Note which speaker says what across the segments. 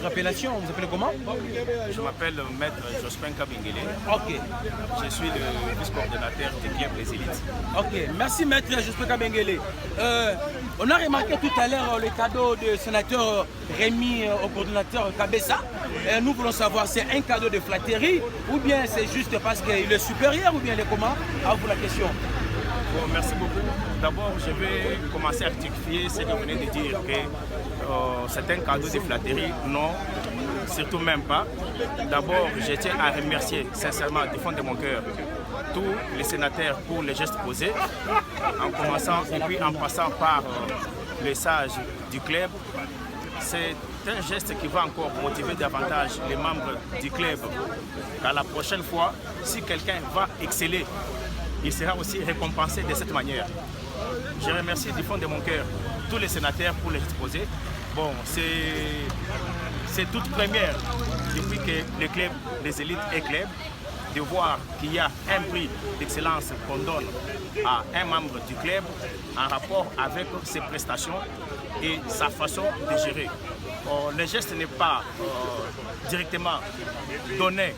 Speaker 1: votre appellation? Vous appelez comment?
Speaker 2: Je m'appelle Maître Jospin Kabengele.
Speaker 1: Ok.
Speaker 2: Je suis le vice-coordonnateur du club Les Élites.
Speaker 1: Ok, merci Maître Jospin Kabengele. On a remarqué tout à l'heure le cadeau du sénateur Rémi au coordonnateur Kabessa. Nous voulons savoir, c'est un cadeau de flatterie ou bien c'est juste parce qu'il est supérieur ou bien il est comment? À vous la question.
Speaker 2: Bon, merci beaucoup. D'abord, je vais commencer à rectifier ce que vous venez de dire, que c'est un cadeau de flatterie. Non, surtout même pas. D'abord, je tiens à remercier sincèrement du fond de mon cœur tous les sénateurs pour les gestes posés, en commençant et puis en passant par les sages du club. C'est un geste qui va encore motiver davantage les membres du club. Car la prochaine fois, si quelqu'un va exceller, il sera aussi récompensé de cette manière. Je remercie du fond de mon cœur tous les sénateurs pour les exposer. Bon, c'est toute première depuis que le club, les élites et club, de voir qu'il y a un prix d'excellence qu'on donne à un membre du club en rapport avec ses prestations et sa façon de gérer. Le geste n'est pas directement donné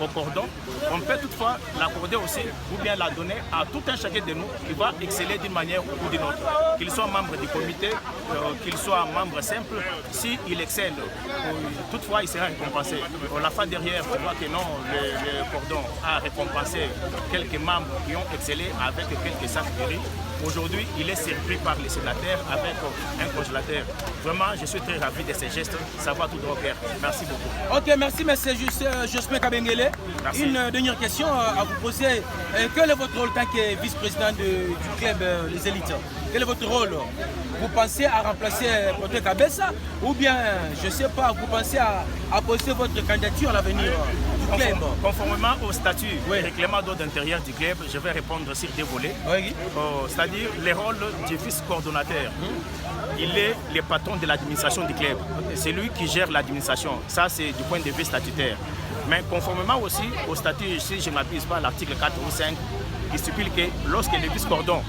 Speaker 2: au cordon. On peut toutefois l'accorder aussi ou bien la donner à tout un chacun de nous qui va exceller d'une manière ou d'une autre. Qu'il soit membre du comité, qu'il soit membre simple, s'il excelle, toutefois il sera récompensé. La fin derrière, on voit que non, le cordon a récompensé quelques membres qui ont excellé avec quelques sacs de riz. Aujourd'hui, il est servi par les sénateurs avec un congélateur. Vraiment, je suis très ravi de ces gestes. Ça va tout droit au cœur. Merci beaucoup.
Speaker 1: Ok, merci, monsieur Jospin Kabengele. Une dernière question à vous poser. Quel est votre rôle en tant que vice-président du club Les Élites? Quel est votre rôle? Vous pensez à remplacer Prote Kabessa ou bien, je ne sais pas, vous pensez à poser votre candidature à l'avenir du club?
Speaker 2: Conformément au statut et règlement d'ordre intérieur du club, je vais répondre sur deux volets.
Speaker 1: Oui.
Speaker 2: C'est-à-dire le rôle du vice-coordonnateur. Il est le patron de l'administration du club. C'est lui qui gère l'administration. Ça, c'est du point de vue statutaire. Mais conformément aussi au statut, si je ne m'abuse pas, l'article 4 ou 5, il stipule que lorsque le vice-coordon